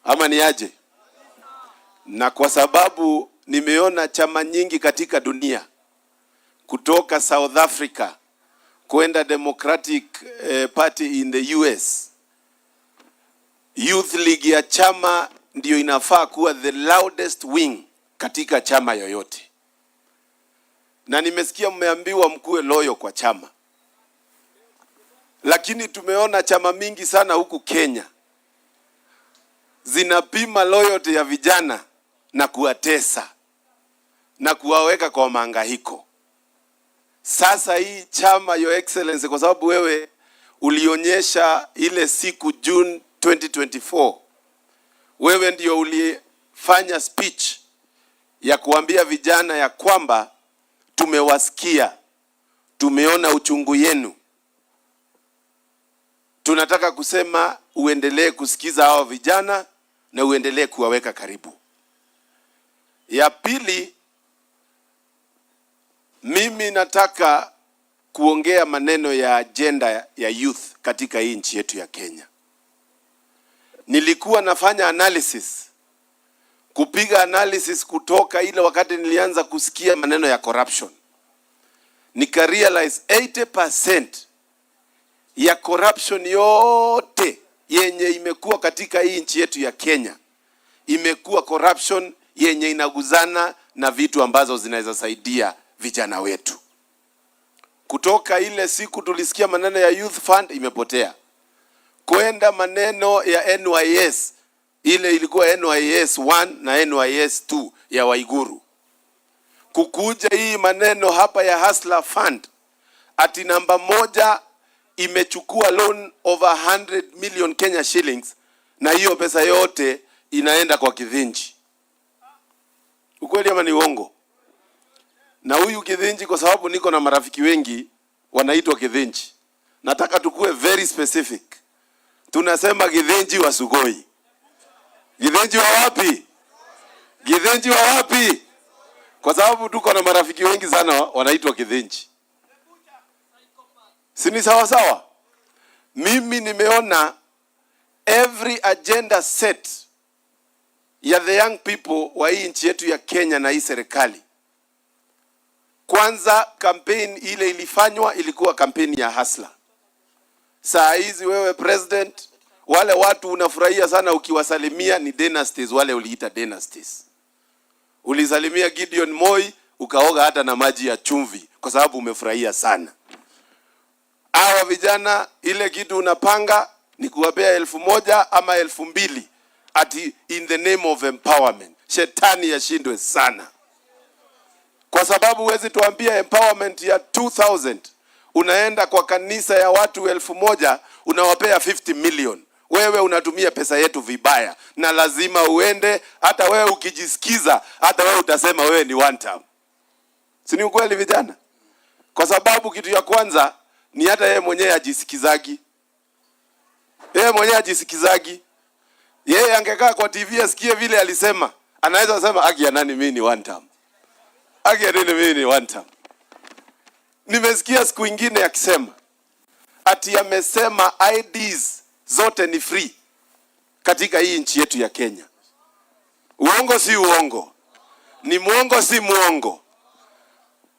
ama ni aje? Na kwa sababu nimeona chama nyingi katika dunia, kutoka South Africa kwenda Democratic Party in the US, Youth League ya chama ndio inafaa kuwa the loudest wing katika chama yoyote. Na nimesikia mmeambiwa mkuwe loyo kwa chama. Lakini tumeona chama mingi sana huku Kenya zinapima loyalty ya vijana na kuwatesa na kuwaweka kwa mahangaiko. Sasa hii chama, Your Excellency, kwa sababu wewe ulionyesha ile siku June 2024, wewe ndio ulifanya speech ya kuambia vijana ya kwamba tumewasikia, tumeona uchungu yenu. Tunataka kusema uendelee kusikiza hao vijana na uendelee kuwaweka karibu. Ya pili, mimi nataka kuongea maneno ya agenda ya youth katika hii nchi yetu ya Kenya. Nilikuwa nafanya kupiga analysis kutoka ile wakati nilianza kusikia maneno ya corruption. Nika realize 80% ya corruption yote yenye imekuwa katika hii nchi yetu ya Kenya imekuwa corruption yenye inaguzana na vitu ambazo zinaweza saidia vijana wetu. Kutoka ile siku tulisikia maneno ya youth fund imepotea, kwenda maneno ya NYS, ile ilikuwa NYS 1 na NYS 2 ya Waiguru, kukuja hii maneno hapa ya Hustler Fund, ati namba moja imechukua loan over 100 million Kenya shillings, na hiyo pesa yote inaenda kwa Kithinji. Ukweli ama ni uongo? Na huyu Kithinji, kwa sababu niko na marafiki wengi wanaitwa Kithinji, nataka tukue very specific. Tunasema Kithinji wa Sugoi. Kithinji wa wapi? Kithinji wa wapi? Kwa sababu tuko na marafiki wengi sana wanaitwa Kithinji. Si ni sawa sawa? Mimi nimeona every agenda set ya the young people wa hii nchi yetu ya Kenya na hii serikali. Kwanza campaign ile ilifanywa ilikuwa campaign ya Hustler. Saa hizi wewe president, wale watu unafurahia sana ukiwasalimia ni dynasties, wale uliita dynasties. Ulisalimia Gideon Moi ukaoga hata na maji ya chumvi kwa sababu umefurahia sana. Hawa vijana ile kitu unapanga ni kuwapea 1,000 ama 2,000 ati in the name of empowerment. Shetani yashindwe sana. Kwa sababu huwezi tuambia empowerment ya 2,000 unaenda kwa kanisa ya watu 1,000 unawapea 50 million. Wewe unatumia pesa yetu vibaya, na lazima uende. Hata wewe ukijisikiza, hata wewe utasema wewe ni one time. Si ni ukweli vijana? Kwa sababu kitu ya kwanza ni hata yeye mwenyewe ajisikizagi. Yeye mwenyewe ajisikizagi. Yeye angekaa kwa TV asikie vile alisema, anaweza kusema haki ya nani mimi ni one time. Haki ya nini mimi ni one time. Nimesikia siku nyingine akisema ati amesema IDs zote ni free katika hii nchi yetu ya Kenya. Uongo si uongo? Ni muongo si muongo?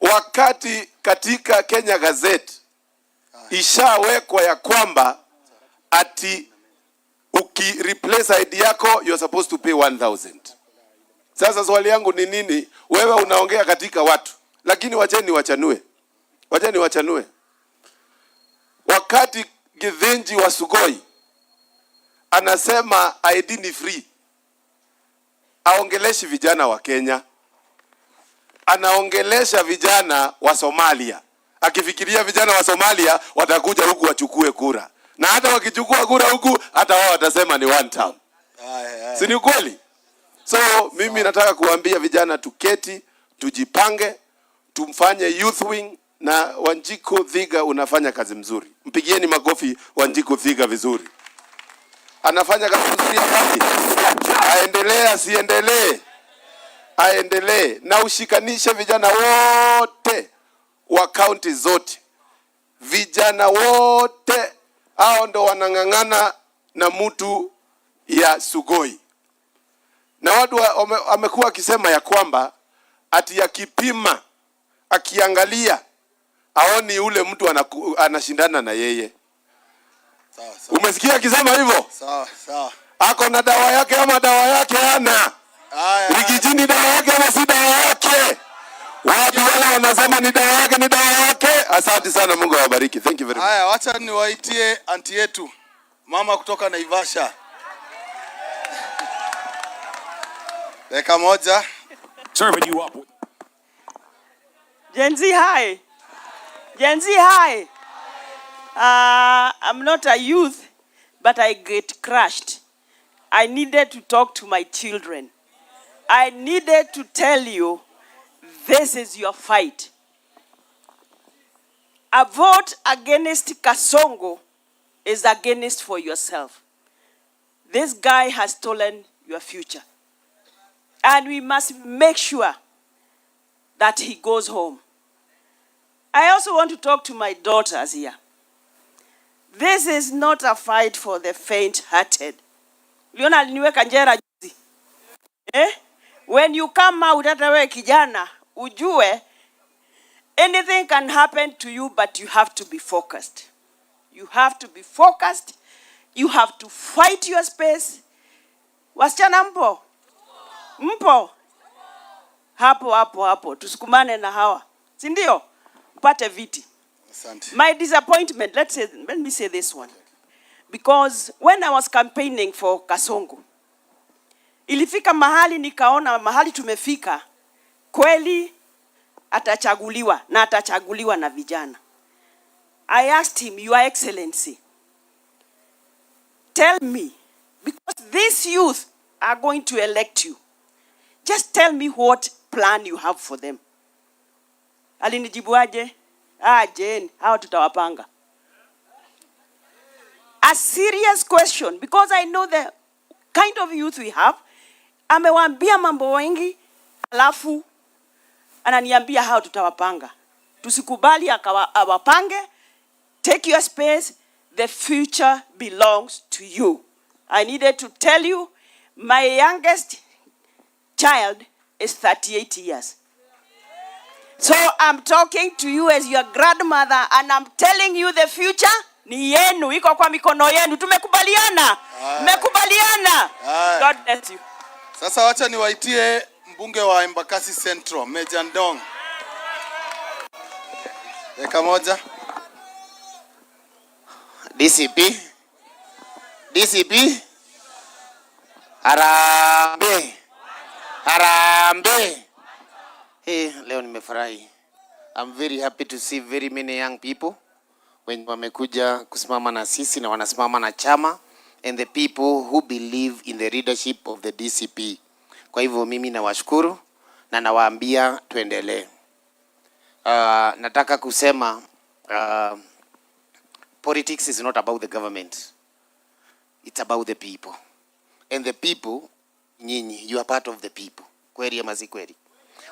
Wakati katika Kenya Gazette ishawekwa ya kwamba ati ukireplace ID yako you're supposed to pay 1,000. Sasa swali yangu ni nini? Wewe unaongea katika watu, lakini wacheni wachanue. Wacheni wachanue. Wakati Kithinji wa Sugoi anasema ID ni free, aongeleshi vijana wa Kenya, anaongelesha vijana wa Somalia, akifikiria vijana wa Somalia watakuja huku wachukue kura, na hata wakichukua kura huku hata wao watasema ni one time. Si ni kweli? So mimi nataka kuambia vijana tuketi, tujipange, tumfanye youth wing. Na Wanjiku Thiga unafanya kazi mzuri. Mpigieni makofi Wanjiku Thiga vizuri. Anafanya kazi mzuri wapi? Aendelee asiendelee? Aendelee. Na ushikanishe vijana wote wa county zote. Vijana wote hao ndo wanang'ang'ana na mtu ya Sugoi. Na watu wamekuwa akisema ya kwamba ati akipima, akiangalia aoni ule mtu anashindana na yeye. Sawa. Umesikia akisema hivyo? Sawa. Ako na dawa yake ama dawa yake hana? Rigijini dawa yake ama si dawa yake? Watu wale wanasema ni dawa yake, ni dawa yake. Asante sana, Mungu awabariki. Thank you very much. Haya, wacha niwaitie anti yetu, mama kutoka Naivasha. Dakika moja. Serving you up. Gen Z hi. Gen Z hi. I'm not a youth, but I get crushed. I needed to talk to my children. I needed to tell you, this is your fight. A vote against Kasongo is against for yourself. This guy has stolen your future. And we must make sure that he goes home. I also want to talk to my daughters here. This is not a fight for the faint-hearted. Liona aliniweka njera juzi. When you come out hata wewe kijana, ujue anything can happen to you, but you have to be focused. You have to be focused. You have to fight your space. Wasichana mpo? Mpo? Hapo. Tusukumane na hawa. Si ndio? Mpate viti. Asante. My disappointment, let me say this one. Because when I was campaigning for Kasongo, ilifika mahali nikaona mahali tumefika, kweli atachaguliwa na atachaguliwa na vijana. I asked him, Your Excellency, tell me, because these youth are going to elect you, just tell me what plan you have for them. Alinijibu aje? Jane, hao tutawapanga. A serious question, because I know the kind of youth we have. Amewaambia mambo wengi, alafu ananiambia hao tutawapanga. Tusikubali awapange. Take your space. The future belongs to you. I needed to tell you, my youngest child is 38 years. So I'm talking to you as your grandmother, and I'm telling you the future ni yenu, iko kwa mikono yenu. Tumekubaliana? Mmekubaliana? God bless you. Sasa wacha niwaitie mbunge wa Embakasi Central, Meja Ndong. Dakika moja. DCP. Harambe. Hey, leo nimefurahi. I'm very happy to see very many young people when wamekuja kusimama na sisi na wanasimama na chama, and the people who believe in the leadership of the DCP. Kwa hivyo mimi nawashukuru na nawaambia tuendelee. Nataka kusema politics is not about the government. It's about the people. And the people, nyinyi, you are part of the people. Kweli ama si kweli?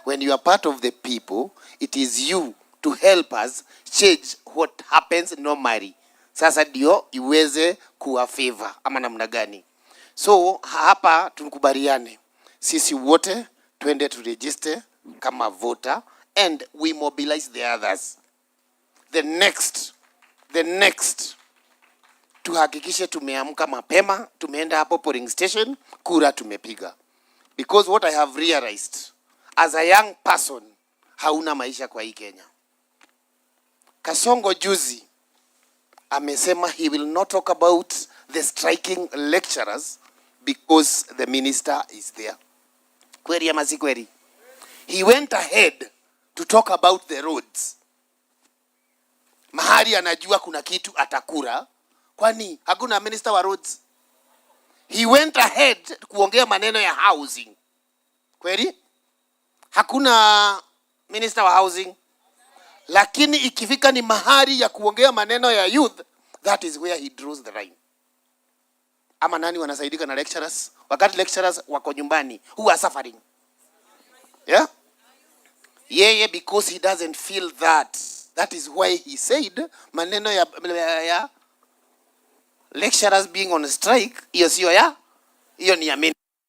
When you are part of the people, it is you to help us change what happens normally. Sasa ndio iweze kuwa favor ama namna gani. So hapa tukubaliane. Sisi wote twende to register kama voter, and we mobilize the others. The next tuhakikishe tumeamka mapema, tumeenda hapo polling station, kura tumepiga. Because what I have realized as a young person, hauna maisha kwa hii Kenya. Kasongo juzi amesema he will not talk about the striking lecturers because the minister is there. Kweli ama si kweli? He went ahead to talk about the roads. Mahali anajua kuna kitu atakura, kwani hakuna minister wa roads. He went ahead kuongea maneno ya housing. Kweli? Hakuna minister wa housing. Lakini ikifika ni mahali ya kuongea maneno ya youth, that is where he draws the line. Ama nani wanasaidika na lecturers? Wakati lecturers wako nyumbani, who are suffering? Yeah? Yeye, because he doesn't feel that. That is why he said maneno ya lecturers being on strike, hiyo sio ya, hiyo ni ya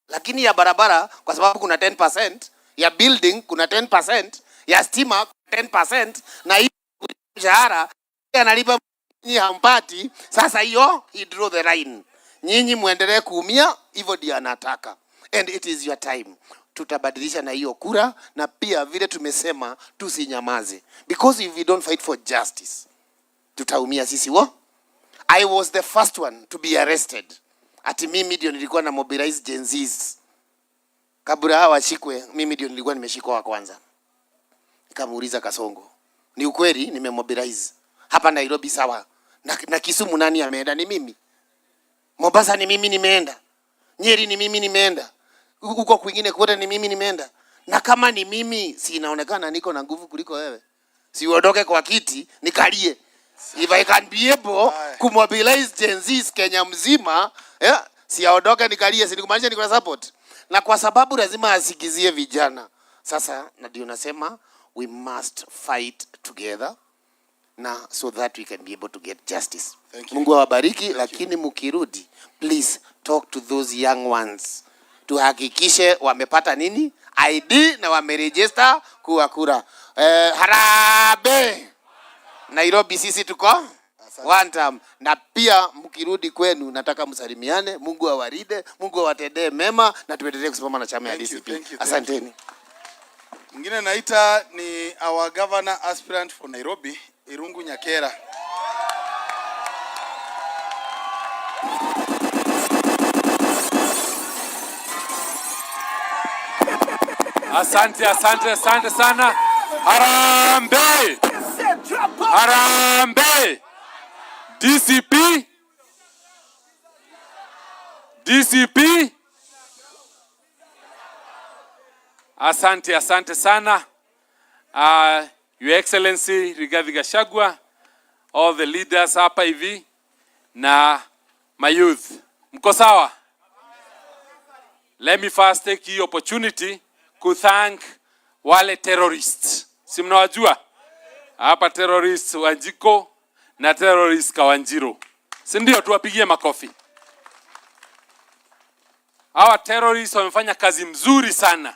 lakini ya barabara kwa sababu kuna 10%, ya building kuna 10%, ya stima 10%, na hiyo mshahara analipa nyinyi hampati. Sasa hiyo he draw the line, nyinyi muendelee kuumia, hivyo ndio anataka, and it is your time. Tutabadilisha na hiyo kura, na pia vile tumesema tusinyamaze, because if we don't fight for justice tutaumia sisi wo. I was the first one to be arrested. Ati mimi ndio nilikuwa na mobilize Gen Zs. Kabla hawa washikwe, mimi ndio nilikuwa nimeshikwa wa kwanza. Nikamuuliza Kasongo, ni ukweli nimemobilize? Hapa Nairobi sawa. Na Kisumu nani ameenda? Ni mimi. Mombasa ni mimi nimeenda. Nyeri ni mimi nimeenda. Huko kwingine kote ni mimi nimeenda. Na kama ni mimi, si inaonekana niko na nguvu kuliko wewe. Si uondoke kwa kiti, nikalie. If I can be able kumobilize Gen Zs Kenya mzima, si aondoke nikalie, si nikumaanisha niko na support. Na kwa sababu lazima asikizie vijana. Sasa ndio nasema we must fight together, na so that we can be able to get justice. Mungu awabariki, lakini mukirudi, please talk to those young ones. Tuhakikishe wamepata nini? ID na wameregister kuwa kura. Harambee! Nairobi sisi tuko one time. Na pia mkirudi kwenu nataka msalimiane. Mungu awaride, Mungu awatendee mema, na tuendelee kusimama na chama ya DCP. Asanteni. Mwingine naita ni our governor aspirant for Nairobi, Irungu Nyakera. Asante sana. Harambee! Harambee! DCP. Asante sana. Your Excellency Rigathi Gachagua, all the leaders hapa hivi, na my youth. Mko sawa? Let me first take the opportunity to thank wale terrorists. Si mnawajua? Hapa terrorists Wanjiko na terrorists Kawanjiro. Si ndio? Tuwapigie makofi. Hawa terrorists wamefanya kazi mzuri sana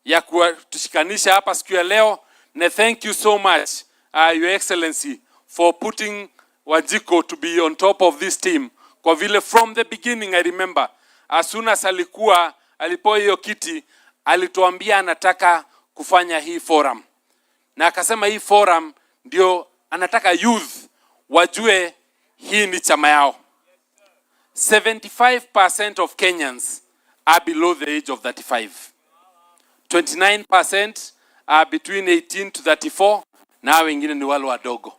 ya kutushikanisha hapa siku ya leo, na thank you so much Your Excellency for putting Wanjiko to be on top of this team. Kwa vile from the beginning I remember as soon as alipoa hiyo kiti alituambia anataka kufanya hii forum, na akasema hii forum ndio anataka youth wajue hii ni chama yao. 75% of Kenyans are below the age of 35. 29% are between 18 to 34, na wengine ni wale wadogo.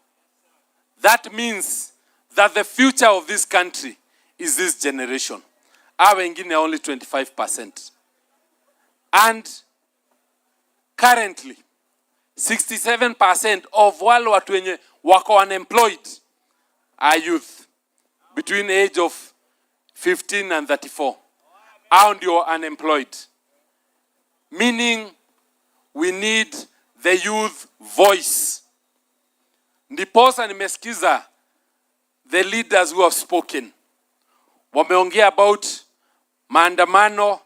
That means that the future of this country is this generation. Wengine only 25%. And currently 67% of wale watu wenye wako unemployed are youth between age of 15 and 34. Hao ndio unemployed. Meaning we need the youth voice. Ndiposa nimesikiza the leaders who have spoken. Wameongea about maandamano,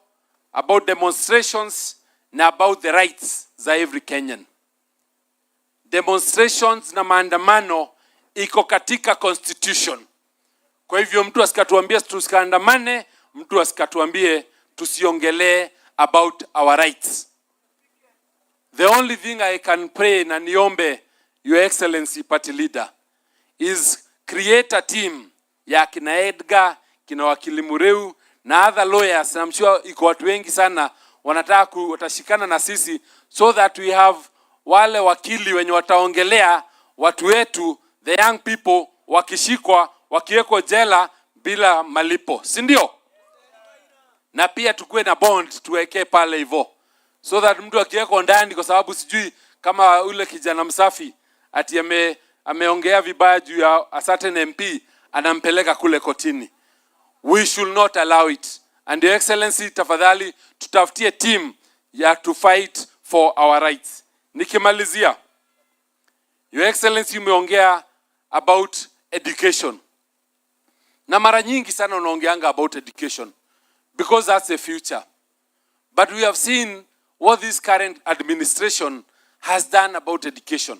about demonstrations, na about the rights za every Kenyan. Demonstrations na maandamano iko katika constitution. Kwa hivyo mtu asikatuambie tusikandamane, mtu asikatuambie tusiongelee about our rights. The only thing I can pray na niombe Your Excellency Party Leader is create a team ya kina Edgar, kina wakili Mureu na other lawyers. I'm sure iko watu wengi sana wanataka watashikana na sisi, so that we have wale wakili wenye wataongelea watu wetu, the young people wakishikwa, wakiwekwa jela bila malipo, si ndio? Na pia tukue na bond tuweke pale hivyo, so that mtu akiwekwa ndani kwa sababu sijui kama ule kijana Msafi ati ameongea vibaya juu ya a certain MP, anampeleka kule kotini. We should not allow it. And Your Excellency, tafadhali tutafutie team ya to fight for our rights. Nikimalizia, Your Excellency, umeongea about education. Na mara nyingi sana unaongeanga about education. because that's the future. But we have seen what this current administration has done about education.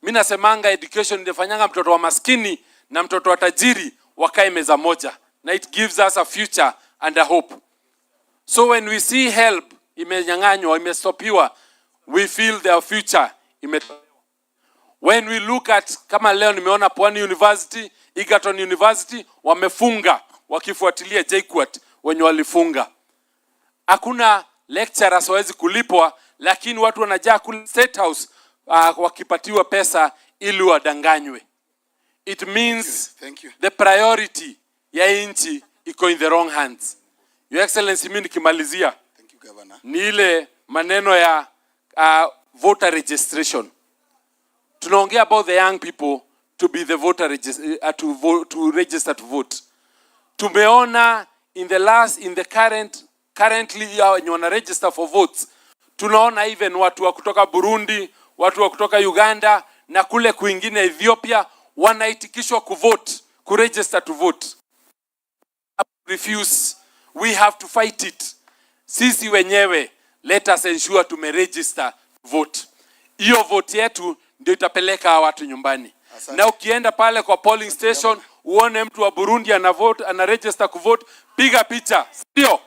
Mimi nasemanga education indefanyanga mtoto wa maskini na mtoto wa tajiri wakae meza moja. Na it gives us a future and a hope. So when we see help imenyang'anywa, imestopiwa, we feel their future imetolewa. When we look at, kama leo nimeona Pwani University, Egerton University, wamefunga, wakifuatilia JKUAT wenye walifunga. Hakuna lecturers wawezi kulipwa, lakini watu wanajaa kule State House wakipatiwa pesa ili wadanganywe. It means the priority ya inchi iko in the wrong hands. Your Excellency, mimi nikimalizia, ni ile maneno ya voter registration. Tunaongea about the young people to be the voter to register to vote. Tumeona in the currently wenye wana register for votes, tunaona even watu wa kutoka Burundi, watu wa kutoka Uganda na kule kuingine Ethiopia wanaitikishwa kuregister to vote. Refuse, we have to fight it. Sisi wenyewe, let us ensure tumeregister vote. Hiyo vote yetu ndio itapeleka watu nyumbani. Asante. Na ukienda pale kwa polling station uone mtu wa Burundi ana register kuvote, piga picha, sio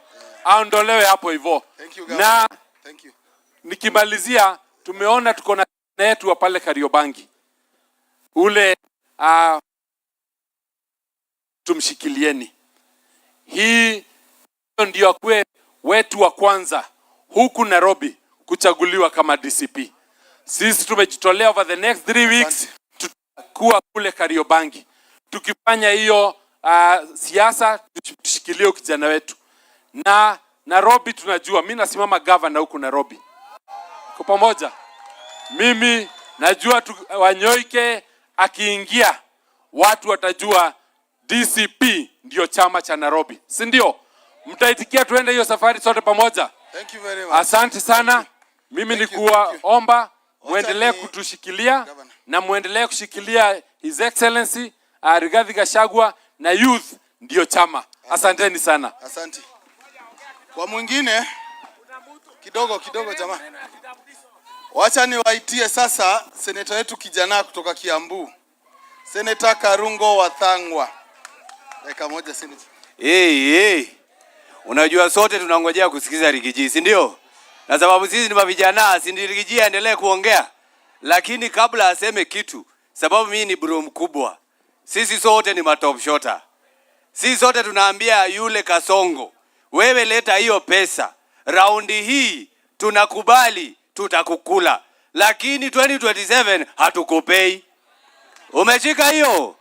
aondolewe hapo hivyo. Na nikimalizia, tumeona tuko na yetu wa pale Kariobangi ule tumshikilieni. Hii ndio akwe wetu wa kwanza huku Nairobi kuchaguliwa kama DCP. Sisi tumejitolea over the next 3 weeks tutakuwa kule Kariobangi. Tukifanya hiyo siasa, tushikilie kijana wetu. Na Nairobi tunajua, mimi nasimama governor huku Nairobi. Kwa pamoja, mimi najua Wanyoike akiingia watu watajua DCP ndio chama cha Nairobi. Si ndio? Mtaitikia tuende hiyo safari sote pamoja. Thank you very much. Asante sana. Mimi ni kuwaomba muendelee kutushikilia na muendelee kushikilia His Excellency Rigathi Gachagua na youth ndio chama. Asanteni sana. Asante. Kwa mwingine kidogo jamaa. Wacha niwaitie sasa seneta wetu kijana kutoka Kiambu. Seneta Karungo Wathangwa. Dakika moja seneta. Unajua sote tunangojea kusikiza Rigiji, si ndio? Na sababu sisi ni mavijana, si ndio Rigiji aendelee kuongea. Lakini kabla aseme kitu, sababu mimi ni bro mkubwa. Sisi sote ni matop shota. Sisi sote tunaambia yule Kasongo, wewe leta hiyo pesa. Raundi hii tunakubali tutakukula. Lakini 2027 hatukupei. Umeshika hiyo?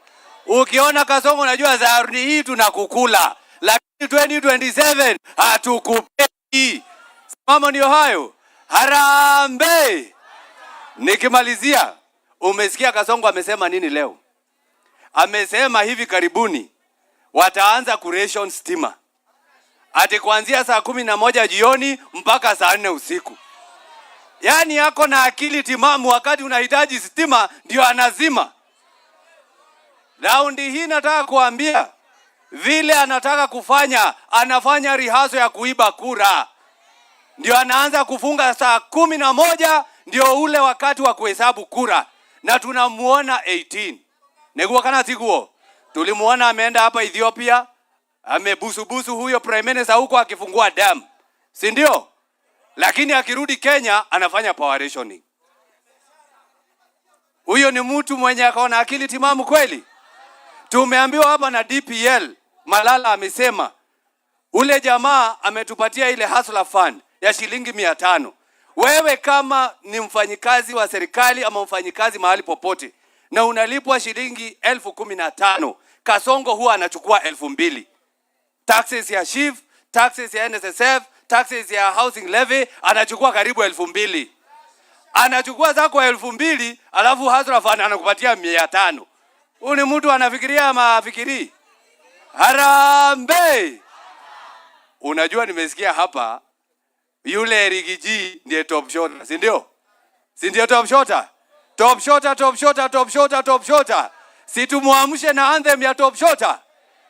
Ukiona Kasongo unajua raundi hii tunakukula. Lakini 2027 hatukupei. Mama ndio hayo. Harambe. Nikimalizia, umesikia Kasongo amesema nini leo? Amesema hivi karibuni wataanza kuration stima. Ati kuanzia saa 11 jioni mpaka saa 4 usiku. Yaani yako na akili timamu, wakati unahitaji stima ndio anazima. Raundi hii nataka kuambia vile anataka kufanya, anafanya rihaso ya kuiba kura. Ndio anaanza kufunga saa 11 ndio ule wakati wa kuhesabu kura. Na tunamuona 18. Negua kana tiguo. Tulimuona ameenda hapa Ethiopia, amebusu huyo prime minister huko akifungua dam. Si ndio? Lakini akirudi Kenya anafanya power rationing. Huyo ni mtu mwenye akaona akili timamu kweli? Tumeambiwa hapa na DPL, Malala amesema ule jamaa ametupatia ile hustler fund ya shilingi 500. Wewe kama ni mfanyikazi wa serikali ama mfanyikazi mahali popote na unalipwa shilingi 15,000, Kasongo huwa anachukua 2,000. Taxes ya SHIF, taxes ya NSSF, taxes ya housing levy, anachukua karibu 2,000. Anachukua zako 2,000, alafu hustler fund anakupatia 500. Huyu ni mtu anafikiria mafikiri. Harambe. Unajua nimesikia hapa yule Rigiji ndiye top shota, si ndio? Si ndio top shota? Top shota. Si tumuamshe na anthem ya top shota.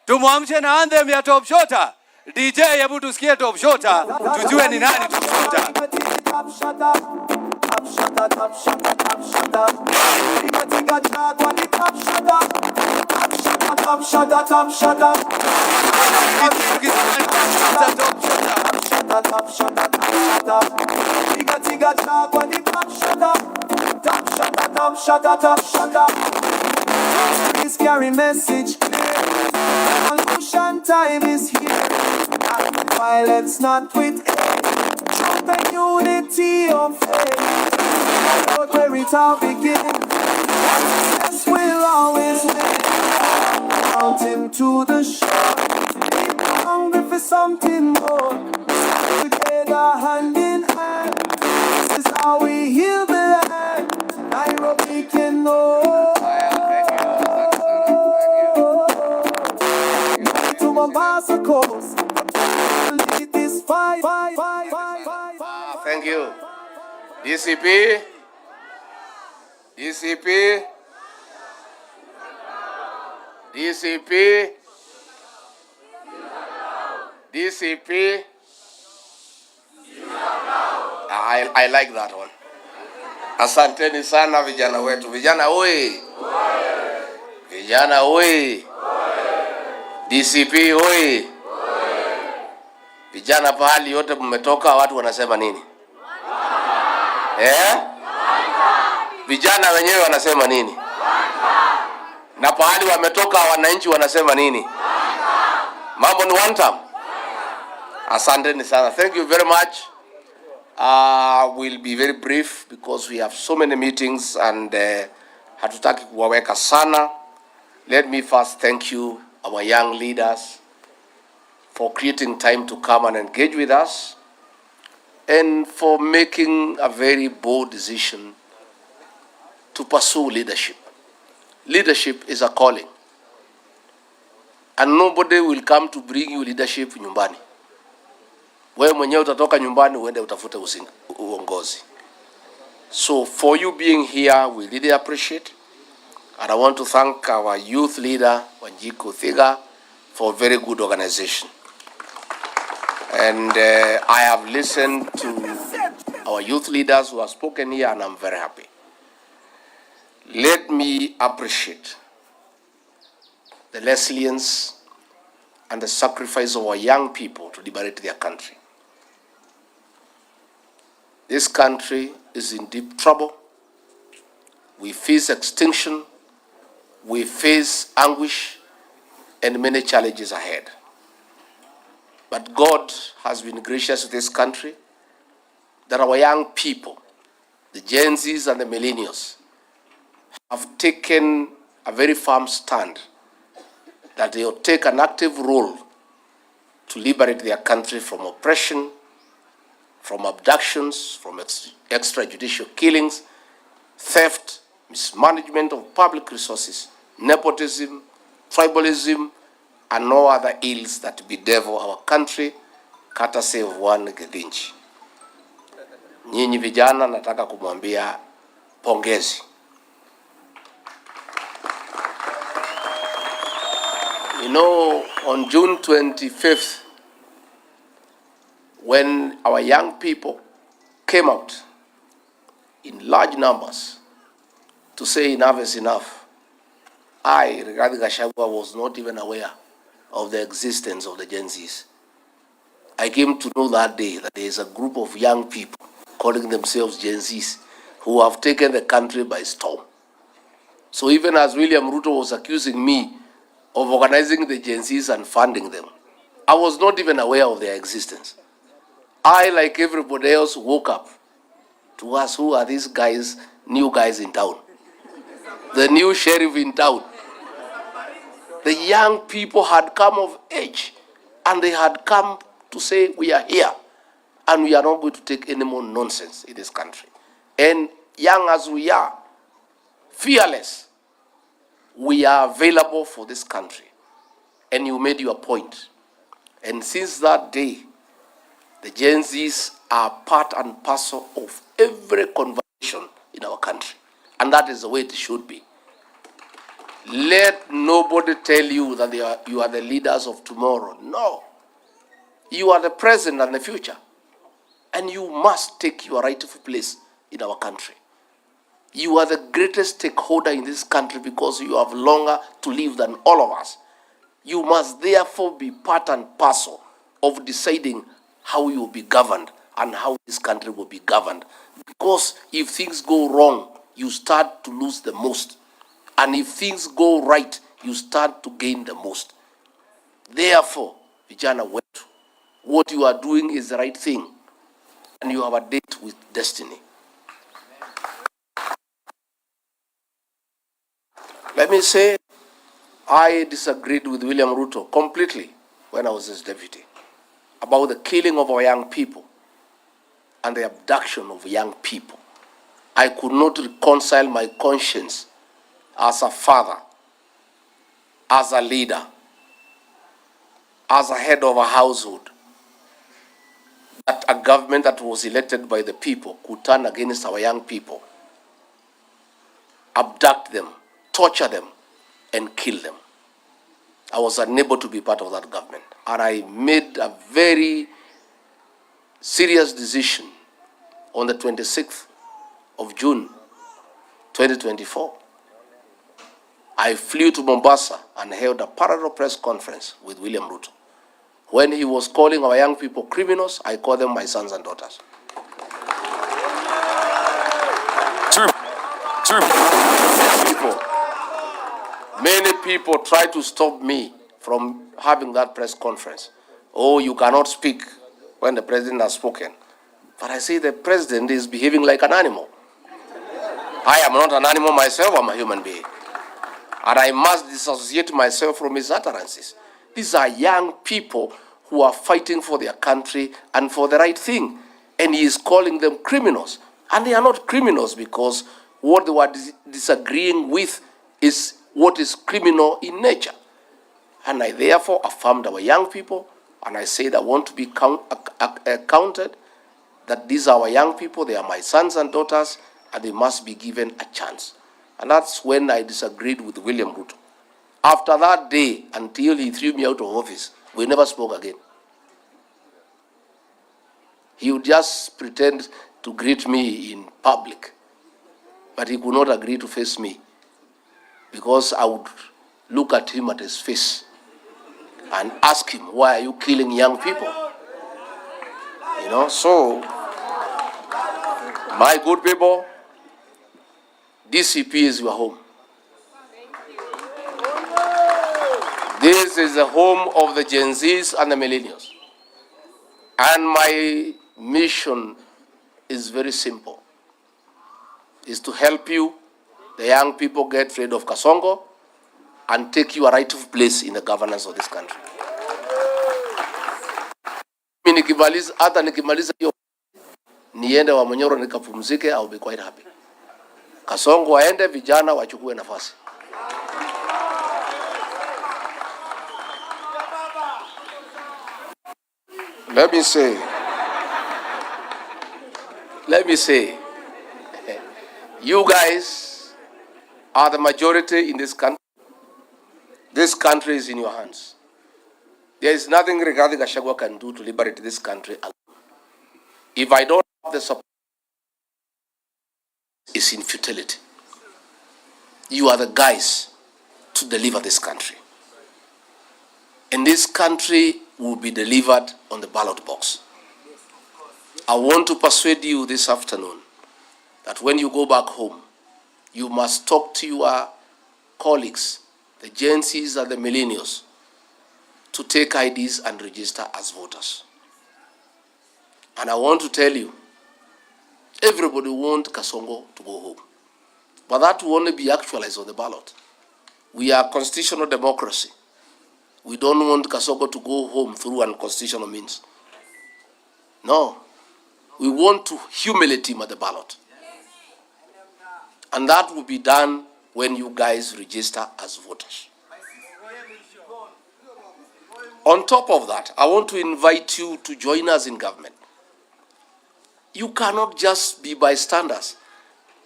Tumuamshe na anthem ya top shota. DJ, hebu tusikie top shota, tujue ni nani top shota. Please carry message. Solution time is here. Violence not with truth and unity of faith. But where it all begins, success will always win. Mountain to the shore. Keep hungry for something more. Together hand in hand. This is how we heal the land. Nairobi can know. To Mombasa coast. Lead this fight. Thank you. DCP. DCP. DCP. DCP. I like that one. Asanteni sana vijana wetu. Vijana oi. Vijana oi. DCP oi. Vijana pahali yote mmetoka watu wanasema nini? Vijana wenyewe wanasema nini? Na pahali wametoka wananchi wanasema nini? Mambo ni one time. Asanteni sana. Thank you very much. We'll be very brief because we have so many meetings and hatutaki kuwaweka sana. Let me first thank you, our young leaders, for creating time to come and engage with us and for making a very bold decision to pursue leadership. Leadership is a calling. And nobody will come to bring you leadership nyumbani. Wewe mwenyewe utatoka nyumbani uende utafute uongozi. So for you being here, we really appreciate. And I want to thank our youth leader, Wanjiku Thiga, for very good organization. And I have listened to our youth leaders who have spoken here, and I'm very happy. Let me appreciate the resilience and the sacrifice of our young people to liberate their country. This country is in deep trouble. We face extinction, we face anguish, and many challenges ahead. But God has been gracious to this country that our young people, the Gen Zs and the millennials, have taken a very firm stand that they will take an active role to liberate their country from oppression, from abductions, from extrajudicial killings, theft, mismanagement of public resources, nepotism, tribalism, and no other ills that bedevil our country, courtesy of one Githinji. Nyinyi vijana nataka kumwambia pongezi. You know, on June 25th, when our young people came out in large numbers to say enough is enough, I, Rigathi Gachagua, was not even aware of the existence of the Gen Zs. I came to know that day that there is a group of young people calling themselves Gen Zs who have taken the country by storm. So even as William Ruto was accusing me of organizing the Gen Zs and funding them, I was not even aware of their existence. I, like everybody else, woke up to ask, who are these guys, new guys in town? The new sheriff in town. The young people had come of age and they had come to say, we are here and we are not going to take any more nonsense in this country. And young as we are, fearless, we are available for this country. And you made your point. And since that day, the Gen Zs are part and parcel of every conversation in our country. And that is the way it should be. Let nobody tell you that you are the leaders of tomorrow. No. You are the present and the future. And you must take your rightful place in our country. You are the greatest stakeholder in this country because you have longer to live than all of us. You must therefore be part and parcel of deciding how you will be governed and how this country will be governed. Because if things go wrong, you start to lose the most. And if things go right, you start to gain the most. Therefore, vijana wetu, what you are doing is the right thing. And you have a date with destiny. Let me say, I disagreed with William Ruto completely when I was his deputy about the killing of our young people and the abduction of young people. I could not reconcile my conscience as a father, as a leader, as a head of a household, that a government that was elected by the people could turn against our young people, abduct them, torture them, and kill them. I was unable to be part of that government. And I made a very serious decision on the 26th of June, 2024. I flew to Mombasa and held a parallel press conference with William Ruto. When he was calling our young people criminals, I call them my sons and daughters. Many people try to stop me from having that press conference. Oh, you cannot speak when the president has spoken. But I say the president is behaving like an animal. I am not an animal myself, I'm a human being. And I must dissociate myself from his utterances. These are young people who are fighting for their country and for the right thing. And he is calling them criminals. And they are not criminals because what they were disagreeing with is what is criminal in nature. And I therefore affirmed our young people, and I said I want to be counted, that these are our young people, they are my sons and daughters, and they must be given a chance. And that's when I disagreed with William Ruto. After that day, until he threw me out of office, we never spoke again. He would just pretend to greet me in public, but he could not agree to face me because I would look at him at his face and ask him, why are you killing young people? You know, so, my good people, DCP is your home. This is the home of the Gen Zs and the millennials. And my mission is very simple. Is to help you, the young people, get rid of Kasongo and take your rightful place in the governance of this country. Hata nikimaliza hiyo niende wa Munyoro nikapumzike, I'll be quite happy. Kasongo waende, vijana wachukue nafasi. Let me say, you guys are the majority in this country. This country is in your hands. There is nothing Rigathi Gachagua can do to liberate this country alone. If I don't have the support, it's in futility. You are the guys to deliver this country. And this country will be delivered on the ballot box. I want to persuade you this afternoon that when you go back home, you must talk to your colleagues, the Gen Zs and the millennials, to take IDs and register as voters. And I want to tell you, everybody wants Kasongo to go home. But that will only be actualized on the ballot. We are constitutional democracy. We don't want Kasongo to go home through unconstitutional means. No. We want to humiliate him at the ballot. And that will be done when you guys register as voters. On top of that, I want to invite you to join us in government. You cannot just be bystanders.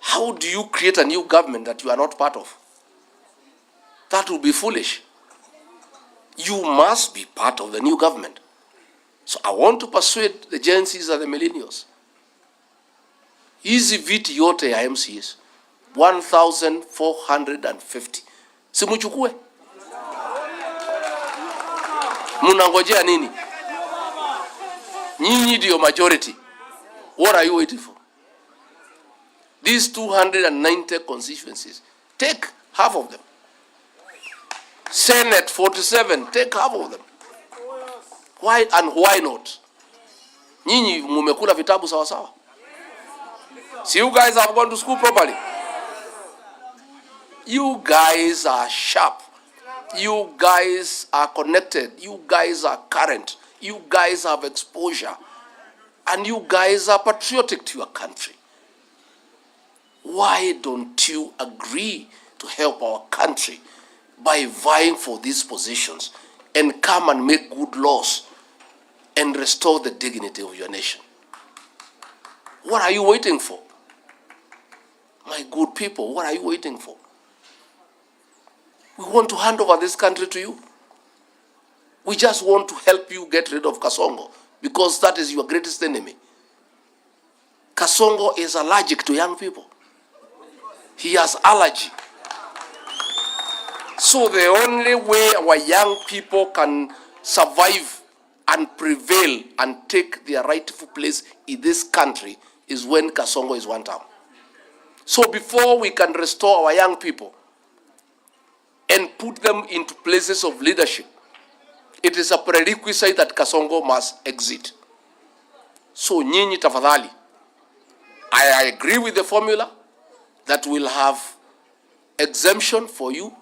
How do you create a new government that you are not part of? That would be foolish. You must be part of the new government. So I want to persuade the Gen Zs and the millennials. Hizi viti yote ya MCS 1450 simuchukue. Mnangojea nini? Nyinyi ndio majority. What are you waiting for? These 290 constituencies, take half of them. Senate 47, take half of them. Why and why not? Nyinyi mumekula vitabu sawa sawa. So you guys have gone to school properly. You guys are sharp. You guys are connected. You guys are current. You guys have exposure. And you guys are patriotic to your country. Why don't you agree to help our country by vying for these positions and come and make good laws and restore the dignity of your nation? What are you waiting for? My good people, what are you waiting for? We want to hand over this country to you. We just want to help you get rid of Kasongo because that is your greatest enemy. Kasongo is allergic to young people. He has allergy. So the only way our young people can survive and prevail and take their rightful place in this country is when Kasongo is one term. So before we can restore our young people and put them into places of leadership, it is a prerequisite that Kasongo must exit. So nyinyi tafadhali, I agree with the formula that will have exemption for you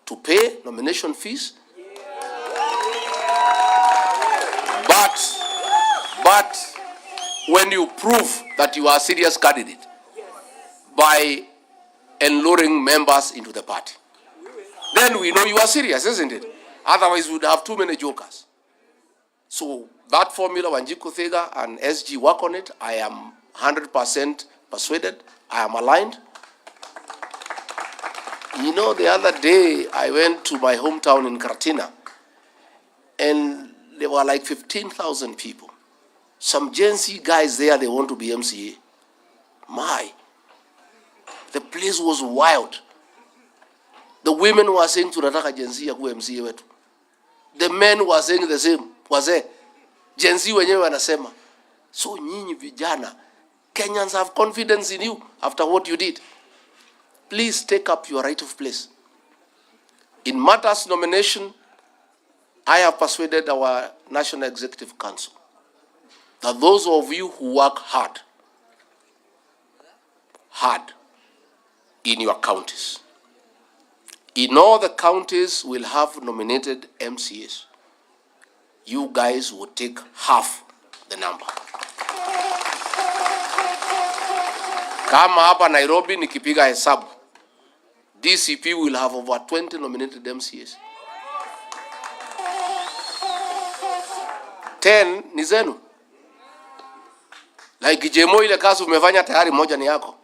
to pay nomination fees. But when you prove that you are a serious candidate by enluring members into the party, then we know you are serious, isn't it? Otherwise, we would have too many jokers. So that formula, Wanjiku Thega and SG work on it. I am 100% persuaded. I am aligned. You know, the other day, I went to my hometown in Karatina, and there were like 15,000 people. Some Gen Z guys there, they want to be MCA. The place was wild. The women were saying tunataka Gen Z yakuwe MCA wetu. The men were saying the same. Wazee Gen Z wenyewe wanasema. So nyinyi vijana, Kenyans have confidence in you after what you did. Please take up your rightful place. In matters nomination, I have persuaded our National Executive Council that those of you who work hard in your counties, in all the counties will have nominated MCAs. You guys will take half the number. Kama hapa Nairobi nikipiga hesabu, DCP will have over 20 nominated MCAs. 10 ni zenu. Like Jemo ile kazi umefanya tayari moja ni yako.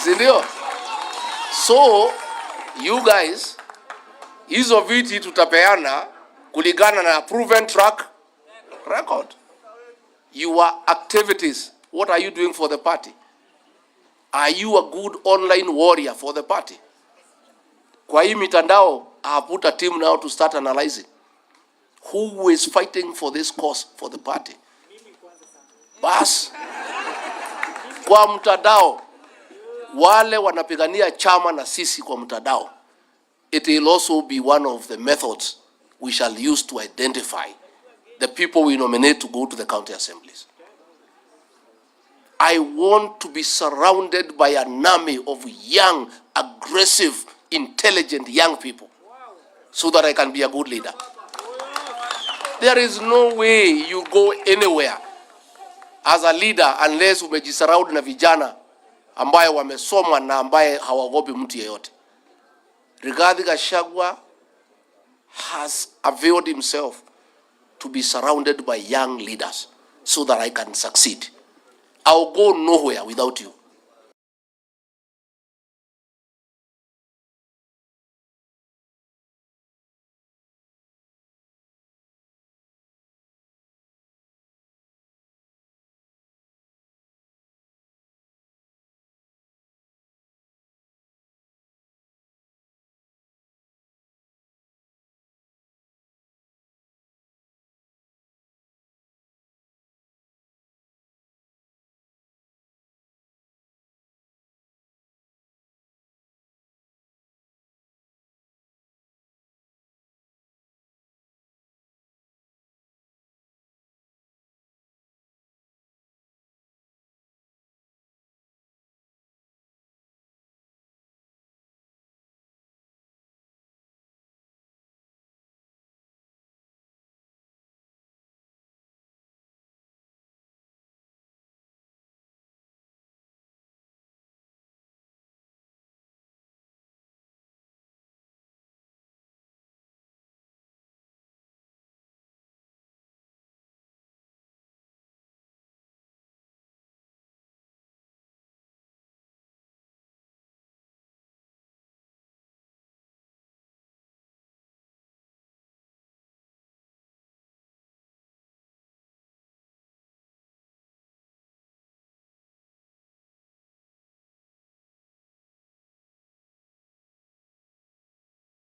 Sindio? So, you guys, hizo viti tutapeana kulingana na proven track record. Your activities, what are you doing for the party? Are you a good online warrior for the party? Kwa hii mitandao, I have put a team now to start analyzing who is fighting for this cause for the party. Bas, kwa mtandao, wale wanapigania chama na sisi kwa mtandao, it will also be one of the methods we shall use to identify the people we nominate to go to the county assemblies. I want to be surrounded by an army of young, aggressive, intelligent young people so that I can be a good leader. There is no way you go anywhere as a leader unless umejisurround na vijana ambaye wamesoma na ambaye hawaogopi mtu yeyote. Rigathi Gachagua has availed himself to be surrounded by young leaders so that I can succeed. I'll go nowhere without you.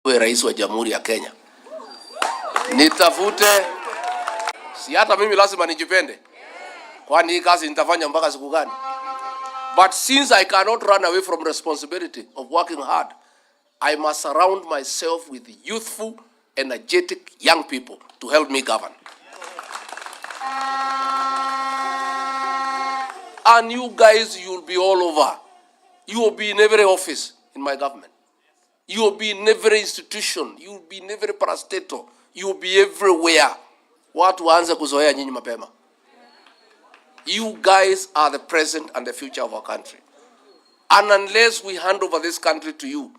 wewe rais wa Jamhuri ya Kenya. Nitafute, si hata mimi lazima nijipende. Kwani hii kazi nitafanya mpaka siku gani? But since I cannot run away from responsibility of working hard, I must surround myself with youthful, energetic young people to help me govern. And you guys, you'll be all over. You will be in every office in my government. You will be in every institution. You will be in every parastatal. You will be everywhere. Watu waanze kuzoea nyinyi mapema. You guys are the present and the future of our country. And unless we hand over this country to you,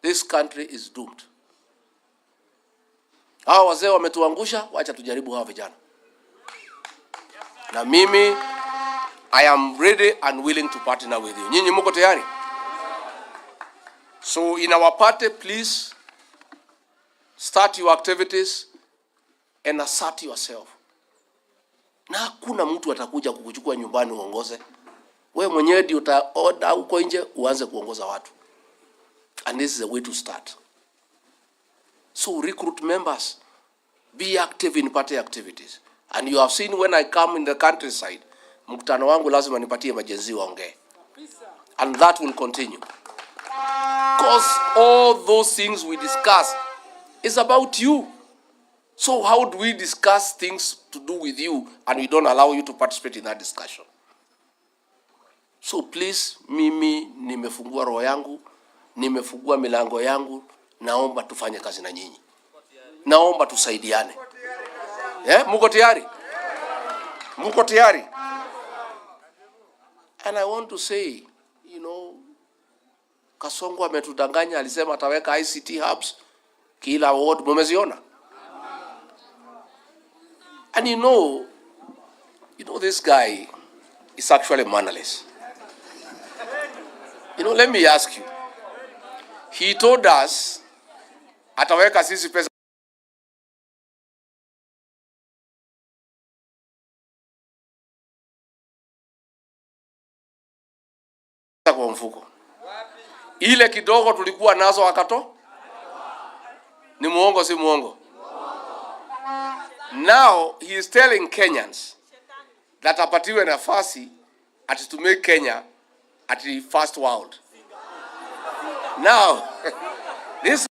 this country is doomed. Hawa wazee wametuangusha, wacha tujaribu hawa vijana. Na mimi, I am ready and willing to partner with you. Nyinyi mko tayari? So in our party, please start your activities and assert yourself. Na hakuna mtu atakuja kukuchukua nyumbani uongoze. Wewe mwenyewe ndio utaoda huko nje uanze kuongoza watu. And this is the way to start. So recruit members. Be active in party activities. And you have seen when I come in the countryside, mkutano wangu lazima nipatie majenzi waongee. And that will continue. Because all those things we discuss is about you. So how do we discuss things to do with you and we don't allow you to participate in that discussion? So please, mimi nimefungua roho yangu, nimefungua milango yangu, naomba tufanye kazi na nyinyi. Naomba tusaidiane. Mko tayari? Mko tayari? And I want to say, Kasongo ametudanganya, alisema ataweka ICT hubs kila ward, mumeziona? And you know this guy is actually mannerless. Let me ask you. He told us ataweka sisi pesa kwa mfuko. Ile kidogo tulikuwa nazo wakato? Ni muongo si muongo? Now he is telling Kenyans that apatiwe nafasi ati to make Kenya at the first world. Now this